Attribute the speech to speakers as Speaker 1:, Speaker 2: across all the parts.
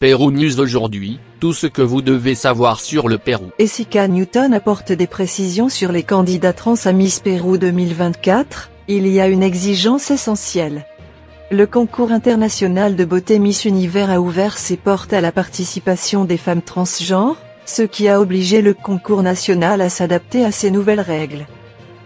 Speaker 1: Pérou News aujourd'hui, tout ce que vous devez savoir sur le Pérou.
Speaker 2: Jessica Newton apporte des précisions sur les candidats trans à Miss Pérou 2024, il y a une exigence essentielle. Le concours international de beauté Miss Univers a ouvert ses portes à la participation des femmes transgenres, ce qui a obligé le concours national à s'adapter à ces nouvelles règles.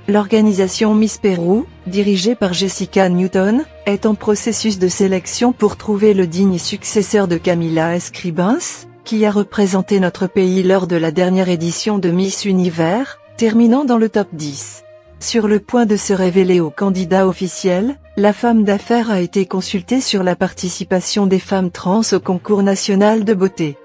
Speaker 2: L'organisation Miss Pérou, dirigée par Jessica Newton, est en processus de sélection pour trouver le digne successeur de Camila Escribens, qui a représenté notre pays lors de la dernière édition de Miss Univers, terminant dans le top 10. Sur le point de se révéler au candidat officiel, la femme d'affaires a été consultée sur la participation des femmes trans au concours national de beauté.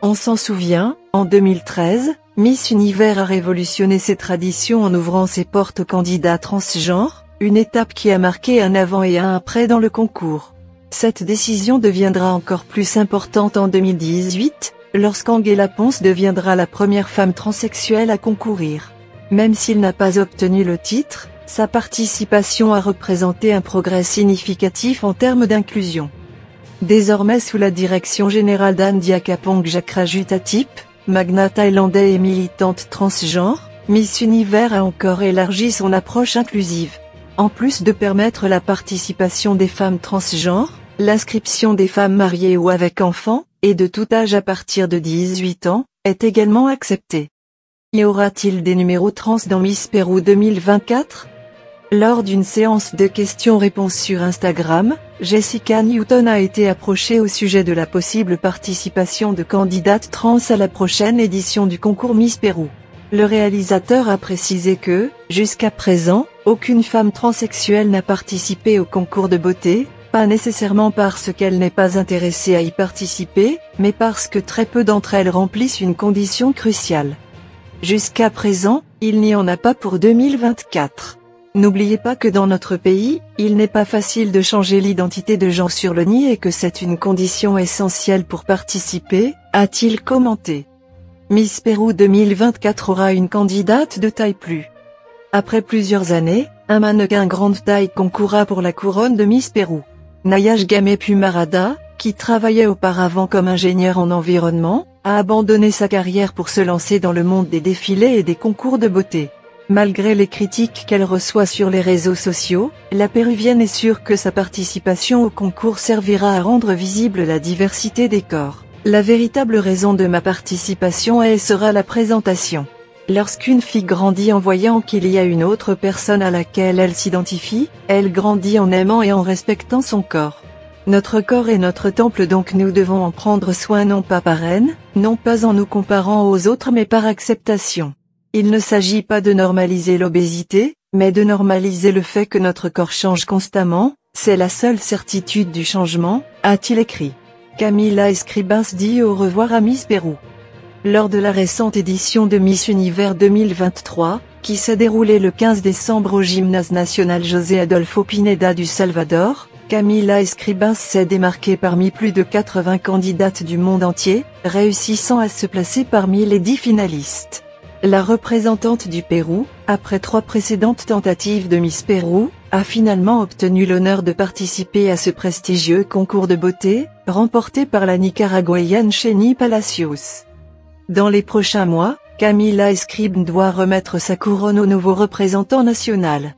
Speaker 2: On s'en souvient, en 2013, Miss Univers a révolutionné ses traditions en ouvrant ses portes aux candidats transgenres, une étape qui a marqué un avant et un après dans le concours. Cette décision deviendra encore plus importante en 2018, lorsqu'Angela Ponce deviendra la première femme transsexuelle à concourir. Même s'il n'a pas obtenu le titre, sa participation a représenté un progrès significatif en termes d'inclusion. Désormais sous la direction générale d'Anne Diakapong Jakrajutatip, magnat thaïlandais et militante transgenre, Miss Univers a encore élargi son approche inclusive. En plus de permettre la participation des femmes transgenres, l'inscription des femmes mariées ou avec enfants, et de tout âge à partir de 18 ans, est également acceptée. Y aura-t-il des numéros trans dans Miss Pérou 2024 ? Lors d'une séance de questions-réponses sur Instagram, Jessica Newton a été approchée au sujet de la possible participation de candidates trans à la prochaine édition du concours Miss Pérou. Le réalisateur a précisé que, jusqu'à présent, aucune femme transsexuelle n'a participé au concours de beauté, pas nécessairement parce qu'elle n'est pas intéressée à y participer, mais parce que très peu d'entre elles remplissent une condition cruciale. Jusqu'à présent, il n'y en a pas pour 2024. N'oubliez pas que dans notre pays, il n'est pas facile de changer l'identité de genre sur le nid et que c'est une condition essentielle pour participer, a-t-il commenté. Miss Pérou 2024 aura une candidate de taille plus. Après plusieurs années, un mannequin grande taille concourra pour la couronne de Miss Pérou. Nayash Game Pumarada, qui travaillait auparavant comme ingénieur en environnement, a abandonné sa carrière pour se lancer dans le monde des défilés et des concours de beauté. Malgré les critiques qu'elle reçoit sur les réseaux sociaux, la Péruvienne est sûre que sa participation au concours servira à rendre visible la diversité des corps. La véritable raison de ma participation est et sera la présentation. Lorsqu'une fille grandit en voyant qu'il y a une autre personne à laquelle elle s'identifie, elle grandit en aimant et en respectant son corps. Notre corps est notre temple, donc nous devons en prendre soin non pas par haine, non pas en nous comparant aux autres mais par acceptation. Il ne s'agit pas de normaliser l'obésité, mais de normaliser le fait que notre corps change constamment, c'est la seule certitude du changement, a-t-il écrit. Camila Escribens dit au revoir à Miss Pérou. Lors de la récente édition de Miss Univers 2023, qui s'est déroulée le 15 décembre au Gymnase national José Adolfo Pineda du Salvador, Camila Escribens s'est démarquée parmi plus de 80 candidates du monde entier, réussissant à se placer parmi les 10 finalistes. La représentante du Pérou, après 3 précédentes tentatives de Miss Pérou, a finalement obtenu l'honneur de participer à ce prestigieux concours de beauté, remporté par la Nicaraguayenne Cheny Palacios. Dans les prochains mois, Camila Escribens doit remettre sa couronne au nouveau représentant national.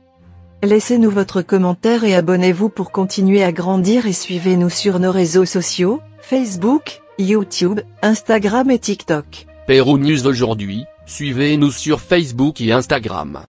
Speaker 2: Laissez-nous votre commentaire et abonnez-vous pour continuer à grandir et suivez-nous sur nos réseaux sociaux, Facebook, YouTube, Instagram et TikTok.
Speaker 1: Pérou News aujourd'hui, suivez-nous sur Facebook et Instagram.